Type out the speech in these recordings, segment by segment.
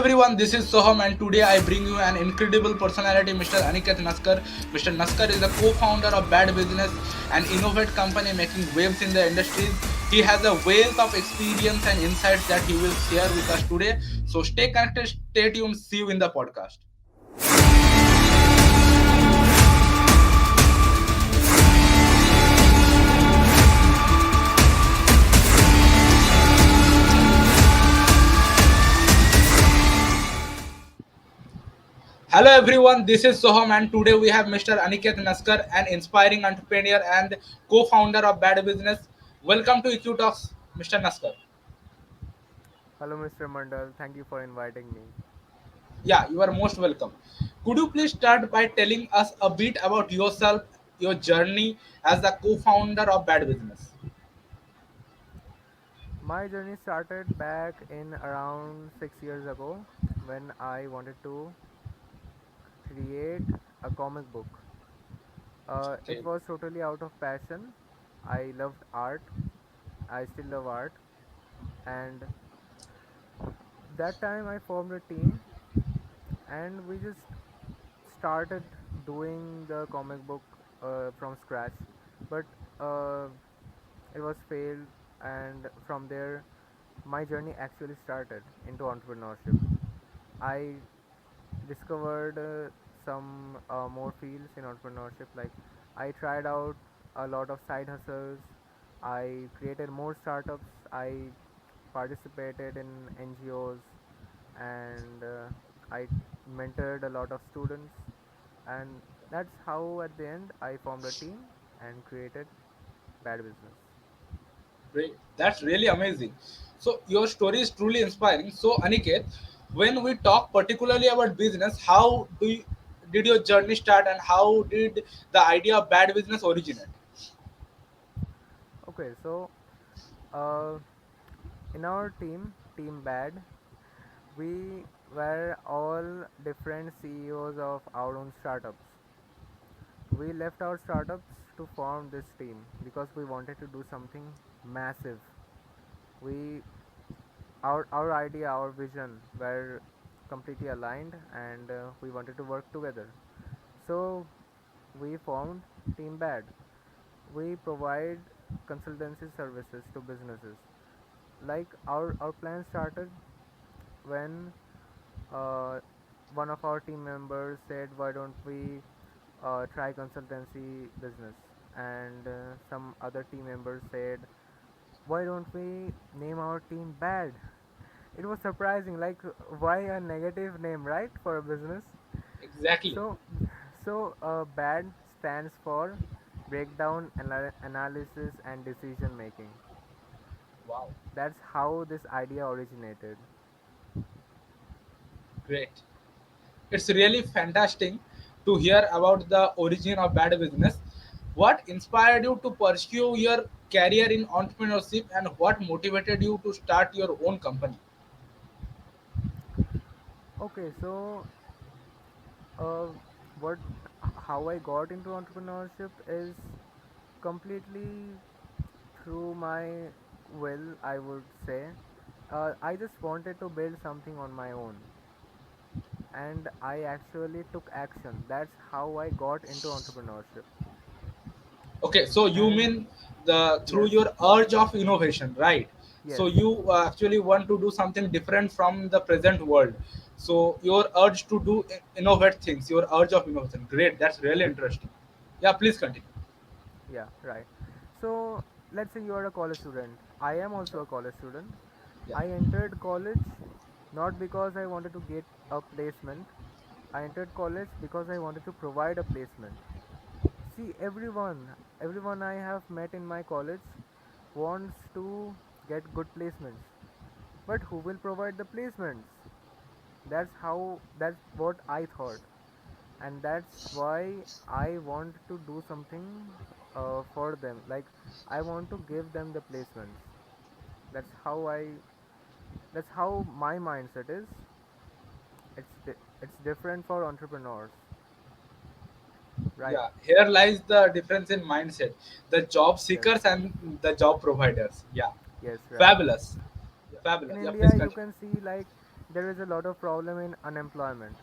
everyone, this is Soham and today I bring you an incredible personality, Mr. Anyket Naskar. Mr. Naskar is the co-founder of Bad Business, an innovative company making waves in the industries. He has a wealth of experience and insights that he will share with us today. So stay connected, stay tuned, see you in the podcast. Hello everyone, this is Soham and today we have Mr. Anyket Naskar, an inspiring entrepreneur and co-founder of Bad Business. Welcome to EQ Talks, Mr. Naskar. Hello, Mr. Mandal. Thank you for inviting me. Yeah, you are most welcome. Could you please start by telling us a bit about yourself, your journey as the co-founder of Bad Business? My journey started back in around 6 years ago when I wanted to create a comic book. It Okay. was totally out of passion. I loved art. I still love art. And that time I formed a team and we just started doing the comic book from scratch. But uh, it was failed, and from there my journey actually started into entrepreneurship. I discovered some more fields in entrepreneurship. Like I tried out a lot of side hustles. I created more startups. I participated in NGOs, and I mentored a lot of students. And that's how, at the end, I formed a team and created Bad Business. Great. That's really amazing. So your story is truly inspiring. So Aniket, when we talk particularly about business, did your journey start and how did the idea of Bad Business originate? Okay, so uh, in our team, Team Bad, we were all different CEOs of our own startups. We left our startups to form this team because we wanted to do something massive. We our idea, our vision were completely aligned, and we wanted to work together. So we formed Team Bad. We provide consultancy services to businesses. Like our plan started when uh, one of our team members said, "Why don't we try consultancy business?" And some other team members said, "Why don't we name our team Bad?" It was surprising, like why a negative name, right, for a business? Exactly. So, Bad stands for breakdown analysis and decision making. Wow. That's how this idea originated. Great. It's really fantastic to hear about the origin of Bad Business. What inspired you to pursue your career in entrepreneurship and what motivated you to start your own company? Okay, so uh, what how I got into entrepreneurship is completely through my will, I would say. I just wanted to build something on my own, and I actually took action. That's how I got into entrepreneurship. Okay, so you And mean the through yes, your urge of innovation, right? So yes, you actually want to do something different from the present world. So your urge to do innovate things, your urge of innovation. Great, that's really interesting. Yeah, please continue. yeah, right. So let's say you are a college student. I am also a college student. Yeah. I entered college not because I wanted to get a placement. I entered college because I wanted to provide a placement. See, everyone I have met in my college wants to get good placements. But who will provide the placements? That's what I thought. And that's why I want to do something for them. Like I want to give them the placements. That's how I that's how my mindset is. It's different for entrepreneurs, right? Yeah, here lies the difference in mindset. The job Yes. seekers and the job providers. Yeah, Yes, right. fabulous. Yeah. In Fabulous. Yeah, please India, you continue. can see like there is a lot of problem in unemployment.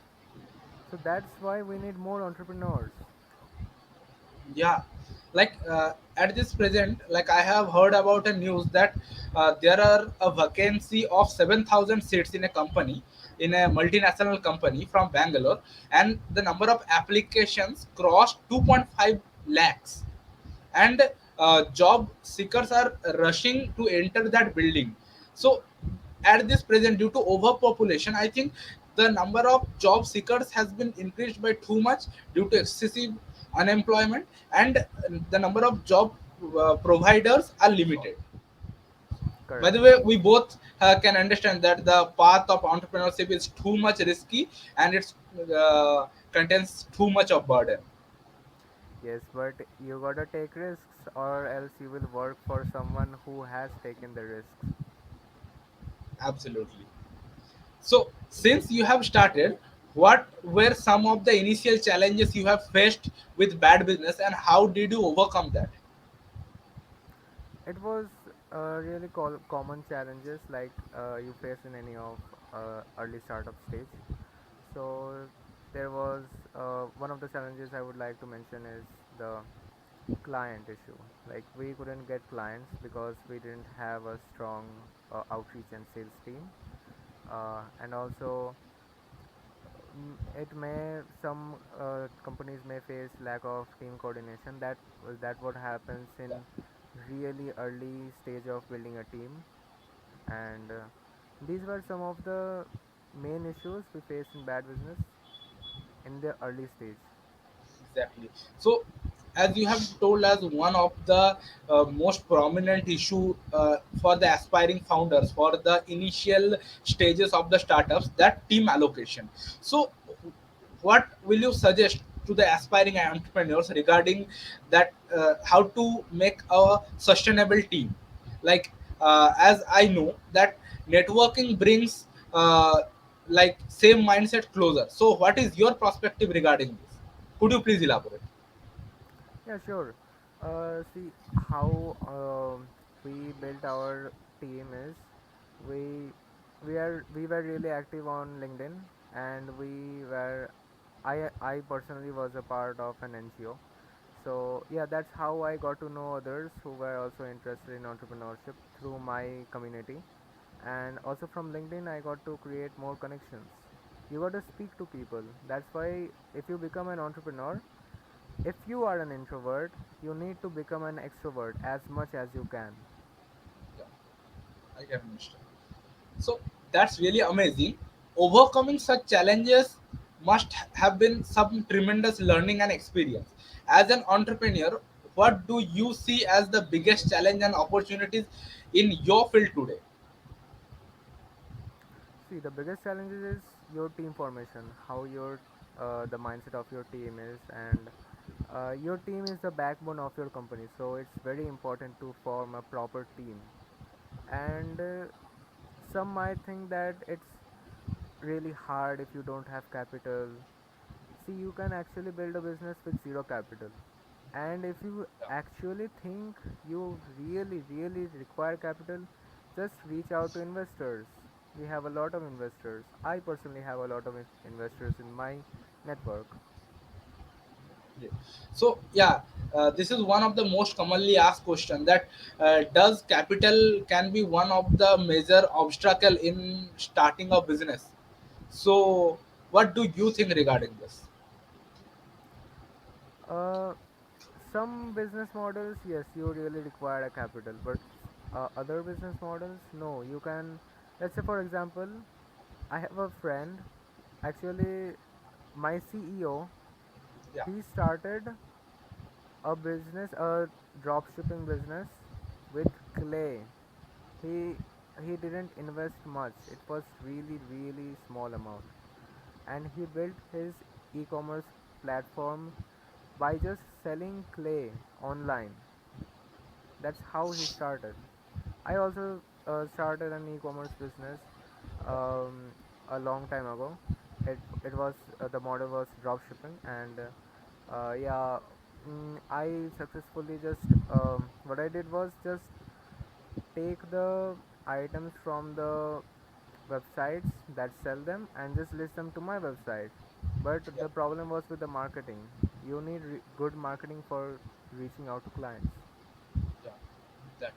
So that's why we need more entrepreneurs. Yeah, like at this present, like I have heard about a news that there are a vacancy of 7,000 seats in a company, in a multinational company from Bangalore, and the number of applications crossed 2.5 lakhs, and job seekers are rushing to enter that building. So at this present, due to overpopulation, I think the number of job seekers has been increased by too much due to excessive unemployment, and the number of job providers are limited. By Correct. the way, we both can understand that the path of entrepreneurship is too much risky, and it's contains too much of burden. Yes, but you gotta take risks, or else you will work for someone who has taken the risks. Absolutely. So, since you have started, what were some of the initial challenges you have faced with bad business, and how did you overcome that? It was really common challenges like you face in any of early startup stage. So there was one of the challenges I would like to mention is the client issue. Like we couldn't get clients because we didn't have a strong outreach and sales team, and also it may some companies may face lack of team coordination. That what happens Yeah, in really early stage of building a team, and these were some of the main issues we face in bad business in the early stage. exactly. So, as you have told us, one of the most prominent issue for the aspiring founders for the initial stages of the startups, that team allocation. So, what will you suggest to the aspiring entrepreneurs regarding that, how to make a sustainable team? Like as I know that networking brings like same mindset closer. So what is your perspective regarding this? Could you please elaborate? Yeah, sure. See how we built our team is we we were really active on LinkedIn, and I personally was a part of an NGO. So yeah, that's how I got to know others who were also interested in entrepreneurship through my community, and also from LinkedIn I got to create more connections. You got to speak to people. That's why if you become an entrepreneur, if you are an introvert, you need to become an extrovert as much as you can. Yeah, I can understand. So that's really amazing. Overcoming such challenges must have been some tremendous learning and experience. As an entrepreneur, what do you see as the biggest challenge and opportunities in your field today? See, the biggest challenges is your team formation, how your the mindset of your team is, and your team is the backbone of your company. So it's very important to form a proper team. And some might think that it's really hard if you don't have capital. See, you can actually build a business with zero capital. And if you actually think you really, really require capital, just reach out to investors. We have a lot of investors. I personally have a lot of investors in my network. Yeah. So yeah, this is one of the most commonly asked question, that does capital can be one of the major obstacle in starting a business. So what do you think regarding this? Uh, some business models, yes, you really require a capital, but other business models, no. You can, let's say, for example, I have a friend, actually, my CEO, Yeah, he started a business, a drop shipping business with clay. He he didn't invest much. It was really really small amount, and he built his e-commerce platform by just selling clay online. That's how he started. I also started an e-commerce business a long time ago. It was the model was drop shipping, and yeah, I successfully just what I did was just take the items from the websites that sell them and just list them to my website. But yeah, the problem was with the marketing. You need good marketing for reaching out to clients. yeah. That.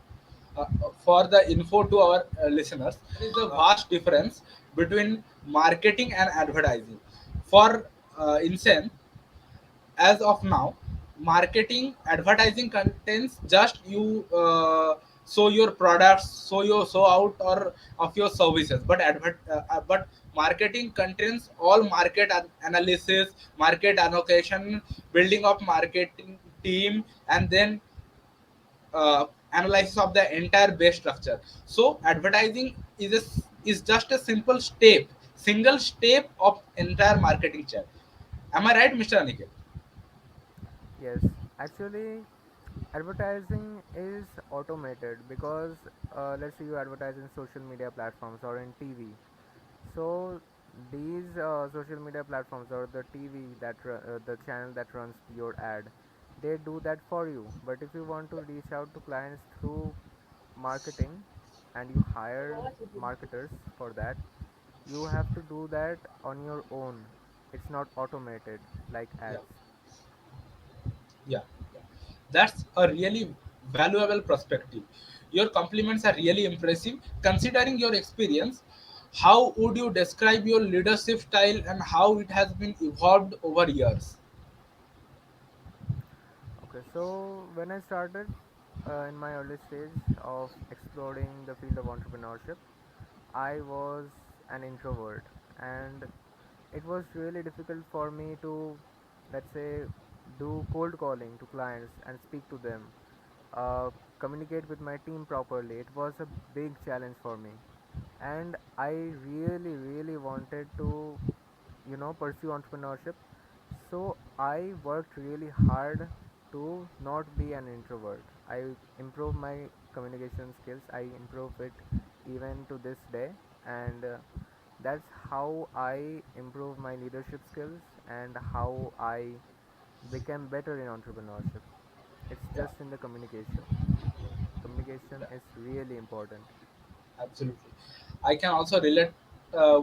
For the info to our listeners, there is a vast difference between marketing and advertising. For instance, as of now, marketing advertising contains just you show your products, show out or of your services, but but marketing contains all market analysis, market allocation, building of marketing team, and then analysis of the entire base structure. So advertising is just a single step of entire marketing chain. Am I right, Mr. Aniket? Yes, actually, advertising is automated because let's say you advertise in social media platforms or in TV. So these social media platforms or the TV the channel that runs your ad, they do that for you. But if you want to reach out to clients through marketing and you hire marketers for that, you have to do that on your own. It's not automated like Yeah. ads. Yeah, yeah. That's a really valuable perspective. Your compliments are really impressive. Considering your experience, how would you describe your leadership style and how it has been evolved over years? Okay, so when I started in my early stage of exploring the field of entrepreneurship, I was an introvert, and it was really difficult for me to, let's say, do cold calling to clients and speak to them, uh, communicate with my team properly. It was a big challenge for me, and I really, really wanted to, pursue entrepreneurship. So I worked really hard to not be an introvert. I improved my communication skills. I improve it even to this day, and that's how I improve my leadership skills and how I became better in entrepreneurship. It's Yeah, just in the communication. Communication yeah. is really important. Absolutely. I can also relate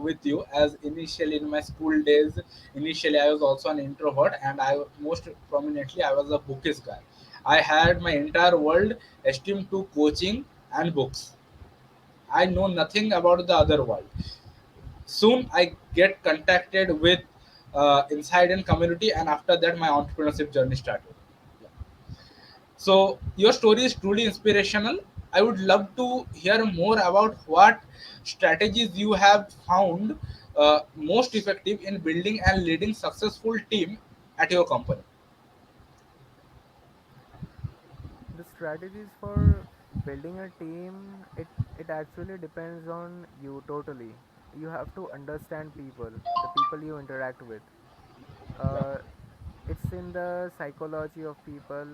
with you as initially in my school days, initially I was also an introvert and most prominently I was a bookish guy. I had my entire world esteemed to coaching and books. I know nothing about the other world. Soon I get contacted with inside and community, and after that my entrepreneurship journey started. Yeah. So your story is truly inspirational. I would love to hear more about what strategies you have found most effective in building and leading successful team at your company. The strategies for building a team, it actually depends on you totally. You have to understand people, the people you interact with. Yeah, uh, it's in the psychology of people,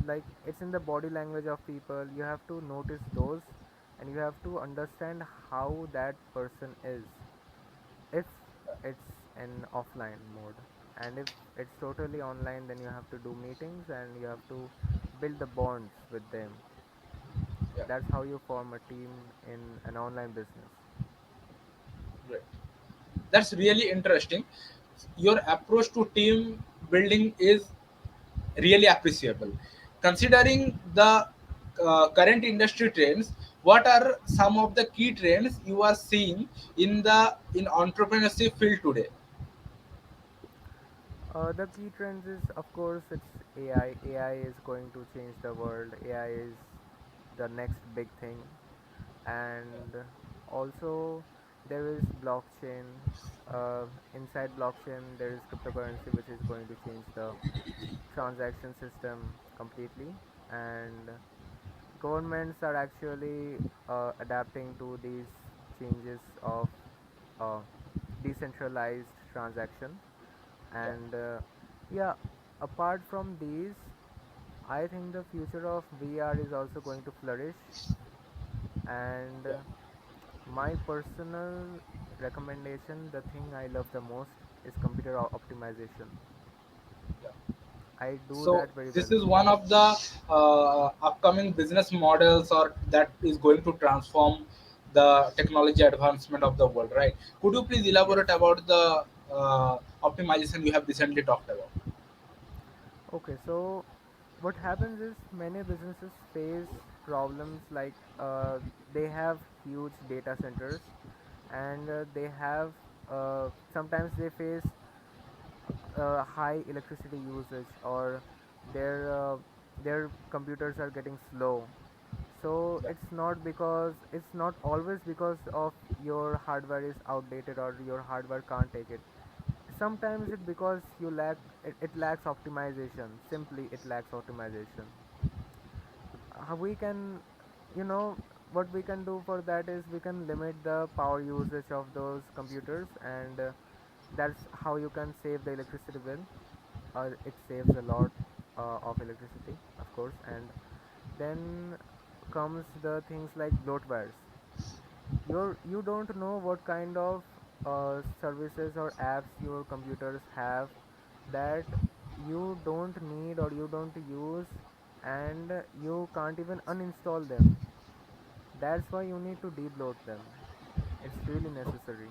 like it's in the body language of people. You have to notice those, and you have to understand how that person is, if it's in offline mode. And if it's totally online, then you have to do meetings and you have to build the bonds with them. yeah, That's how you form a team in an online business. great. That's really interesting. Your approach to team building is really appreciable. Considering the current industry trends, what are some of the key trends you are seeing in entrepreneurship field today? The key trends is, of course, it's AI. AI is going to change the world. AI is the next big thing. And also, there is blockchain. Inside blockchain, there is cryptocurrency, which is going to change the transaction system completely. And governments are actually adapting to these changes of uh, decentralized transaction. Yeah, And yeah, apart from these, I think the future of VR is also going to flourish. And yeah, my personal recommendation, the thing I love the most, is computer optimization. yeah. I do So that very this well. is one of the, upcoming business models or that is going to transform. the technology advancement of the world, right? Could you please Yes. elaborate about the optimization you have recently talked about? Okay, so what happens is many businesses face problems like they have huge data centers, and they have sometimes they face high electricity usage, or their uh, their computers are getting slow. So Yeah. it's not always because of your hardware is outdated or your hardware can't take it. Sometimes it because it lacks optimization. Simply it lacks optimization. How we can, you know, what we can do for that is we can limit the power usage of those computers, and that's how you can save the electricity bill. It saves a lot of electricity, of course. And then comes the things like bloatwares. You don't know what kind of services or apps your computers have that you don't need or you don't use, and you can't even uninstall them. That's why you need to debloat them. It's really necessary.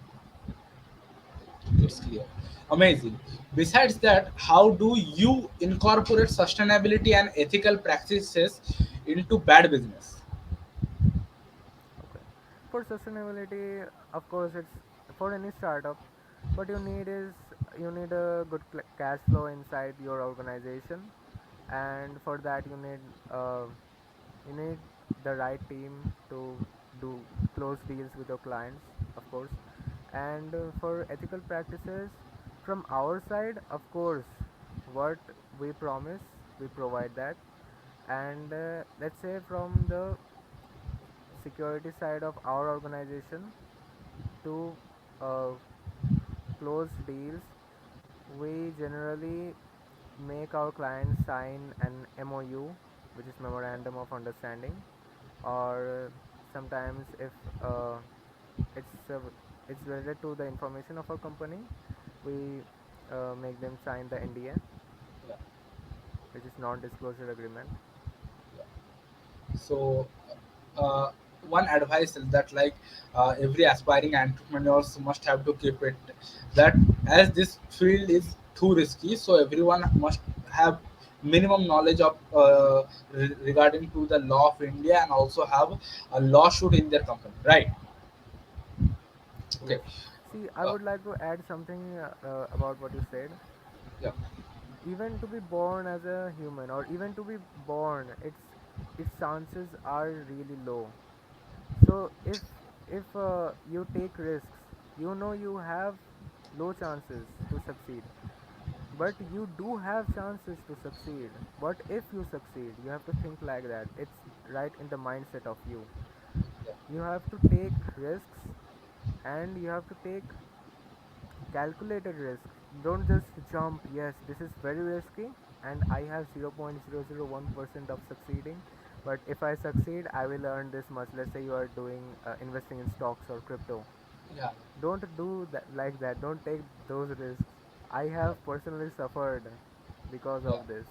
It's clear. Amazing. Besides that, how do you incorporate sustainability and ethical practices into bad business? Okay. For sustainability, of course, it's for any startup. What you need is you need a good cash flow inside your organization, and for that you need the right team to do close deals with your clients, of course. And for ethical practices, from our side, of course, what we promise, we provide that. And let's say from the security side of our organization, to uh, close deals, we generally make our clients sign an MOU, which is Memorandum of Understanding, or sometimes if it's uh, it's related to the information of our company, we make them sign the NDA, Yeah. which is non-disclosure agreement. So, uh, one advice is that like every aspiring entrepreneurs must have to keep it that as this field is too risky, so everyone must have minimum knowledge of regarding to the law of India and also have a lawsuit in their company, right? Okay. Yes. See, I Uh, would like to add something about what you said. yeah. Even to be born as a human, or even to be born, its chances are really low. So if you take risks, you have low chances to succeed, but you do have chances to succeed. What if you succeed? You have to think like that. It's right in the mindset of you. Yeah. You have to take risks, and you have to take calculated risks. Don't just jump. Yes, this is very risky, and I have 0.001% of succeeding. But if I succeed, I will earn this much. Let's say you are doing investing in stocks or crypto. Yeah. Don't do that like that. Don't take those risks. I Yeah. have personally suffered because Yeah. of this.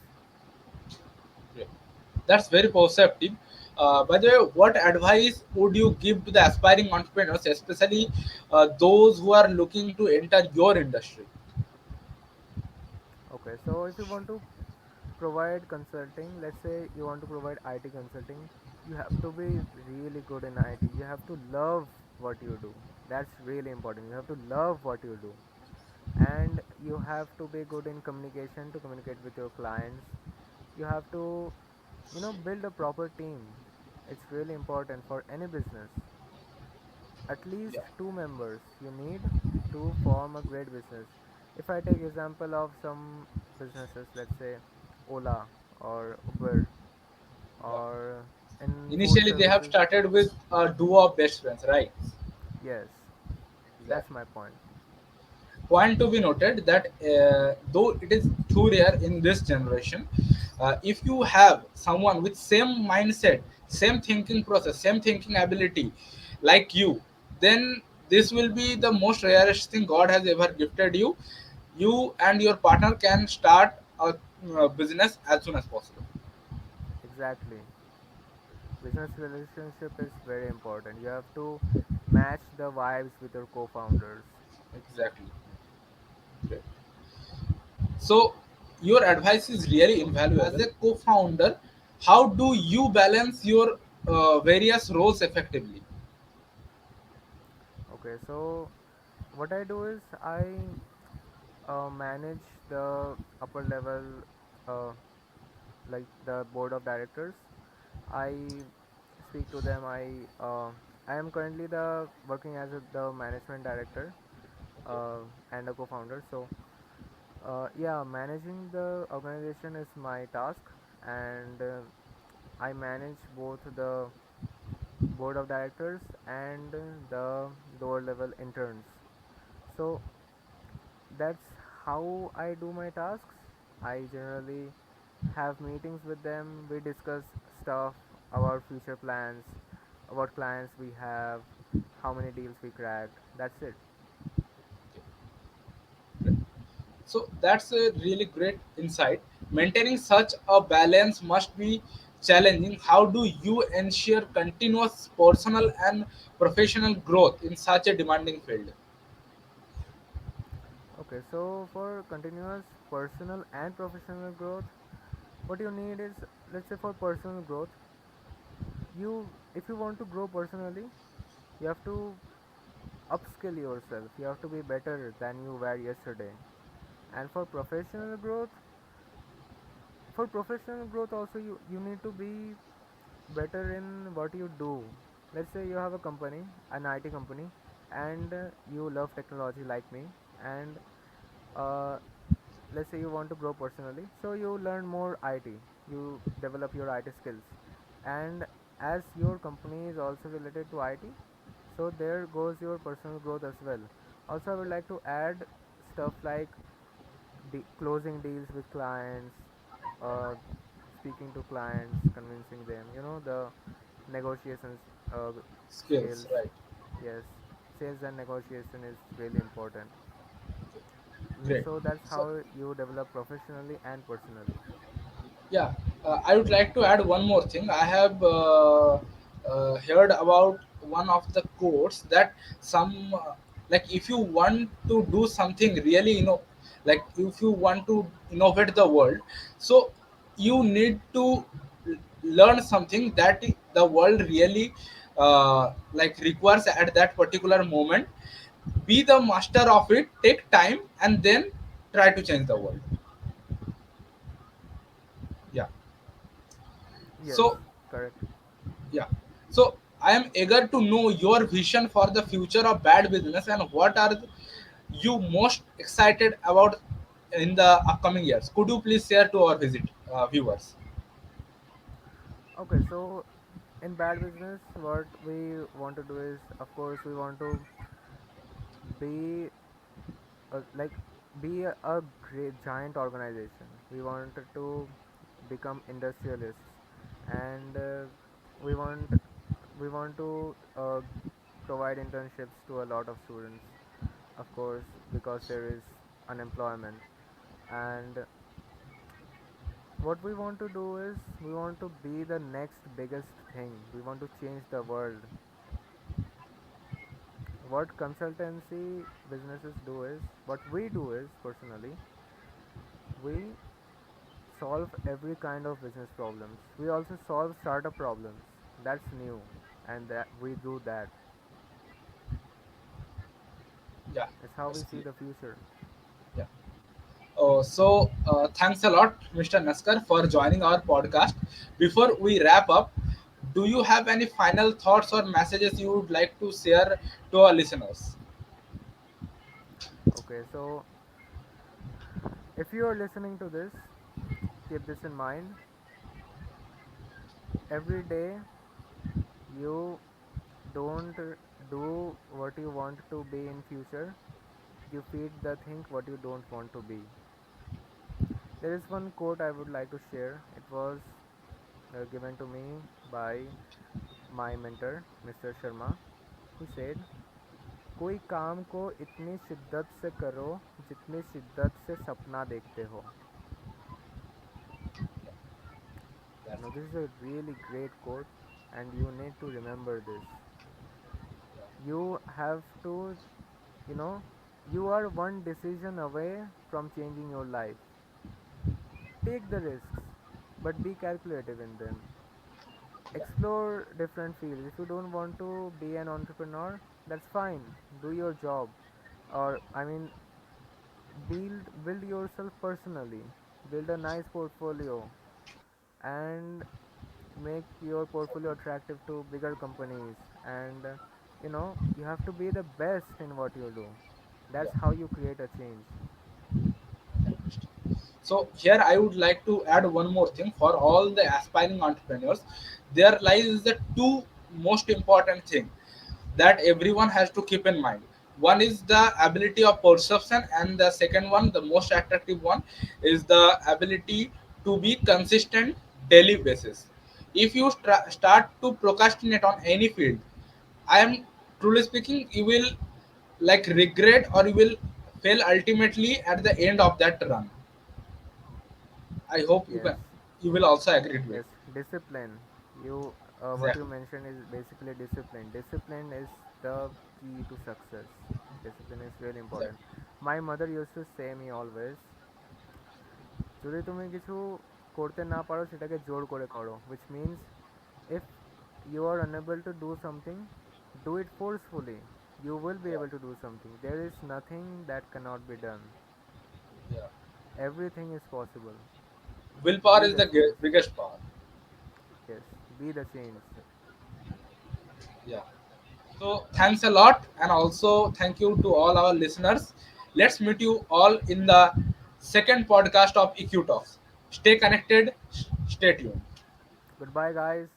Great. That's very perceptive. By the way, what advice would you give to the aspiring entrepreneurs, especially those who are looking to enter your industry? Okay, so if you want to provide consulting, let's say you want to provide IT consulting, you have to be really good in IT. You have to love what you do. That's really important. You have to love what you do. And you have to be good in communication to communicate with your clients. You have to, build a proper team. It's really important for any business. At least Yeah. two members you need to form a great business. If I take example of some businesses, let's say Ola or Uber, Yeah. or in food Initially, they have services. started with a duo of best friends, right? Yes, that's Exactly. my point. Point to be noted that though it is too rare in this generation, if you have someone with same mindset, same thinking process, same thinking ability like you, then this will be the most rarest thing God has ever gifted you. You and your partner can start a business as soon as possible. Exactly. Business relationship is very important. You have to match the vibes with your co-founders. Exactly. Great. So your advice is really invaluable. As a co-founder, how do you balance your various roles effectively? Okay, so what I do is I manage the upper level, uh, like the board of directors. I speak to them. I am currently the working as the management director Okay. and a co-founder. So yeah, managing the organization is my task, and I manage both the board of directors and the lower level interns. So that's how I do my tasks. I generally have meetings with them. We discuss stuff about future plans, what clients we have, how many deals we cracked. That's it. Okay. So that's a really great insight. Maintaining such a balance must be challenging. How do you ensure continuous personal and professional growth in such a demanding field? Okay, so for continuous personal and professional growth, what you need is, let's say for personal growth, if you want to grow personally, you have to upskill yourself. You have to be better than you were yesterday. And for professional growth also, you need to be better in what you do. Let's say you have a company, an IT company, and you love technology like me, and uh, let's say you want to grow personally, so you learn more IT, you develop your IT skills, and as your company is also related to IT, so there goes your personal growth as well. Also, I would like to add stuff like closing deals with clients, uh, speaking to clients, convincing them, the negotiations Skills, skills. right? Yes, sales and negotiation is really important. Great. So that's So how you develop professionally and personally. yeah, I would like to add one more thing. I have heard about one of the quotes that some like if you want to do something really, like if you want to innovate the world, so you need to learn something that the world really like requires at that particular moment. Be the master of it. Take time and then try to change the world. Yeah. Yes, So correct. yeah. So I am eager to know your vision for the future of bad business and what are you most excited about in the upcoming years. Could you please share to our viewers? Okay, so in bad business, what we want to do is, of course, we want to be like be a great giant organization. We wanted to become industrialists, and we want we want to provide internships to a lot of students, of course, because there is unemployment. And what we want to do is we want to be the next biggest thing. We want to change the world. What consultancy businesses do is, what we do is, personally, we solve every kind of business problems. We also solve startup problems. That's new, and that we do that. Yeah, It's how we that's see clear. the future. Yeah. Thanks a lot, Mr. Naskar, for joining our podcast. Before we wrap up, do you have any final thoughts or messages you would like to share to our listeners? Okay, so if you are listening to this, keep this in mind. Every day you don't do what you want to be in future. You feed the thing what you don't want to be. There is one quote I would like to share. It was given to me by my mentor, Mr. Sharma. He said, कोई काम को इतनी शिद्दत से करो जितनी शिद्दत से सपना देखते हो. That's This is a really great quote, and you need to remember this. You have to, you know, you are one decision away from changing your life. Take the risks, but be calculative in them. Explore different fields. If you don't want to be an entrepreneur, that's fine. Do your job. Or, I mean, build yourself personally. Build a nice portfolio and make your portfolio attractive to bigger companies. And, you have to be the best in what you do. Yeah. That's how you create a change. So here I would like to add one more thing for all the aspiring entrepreneurs. There lies the two most important thing that everyone has to keep in mind. One is the ability of perception, and the second one, the most attractive one, is the ability to be consistent daily basis. If you start to procrastinate on any field, I am truly speaking, you will like regret, or you will fail ultimately at the end of that run. I hope Yes, you will also agree to it. yes, discipline. What you Exactly. mentioned is basically discipline. Discipline is the key to success. Discipline is really important. Exactly. My mother used to say me always, যদি তুমি কিছু করতে না পারো সেটাকে জোর করে করো, which means if you are unable to do something, do it forcefully. You will be Yeah. able to do something. There is nothing that cannot be done. Yeah. Everything is possible. Willpower Be is the the change. biggest power. Yes, be the change. Yeah. So thanks a lot, and also thank you to all our listeners. Let's meet you all in the second podcast of EQ Talks. Stay connected. Stay tuned. Goodbye, guys.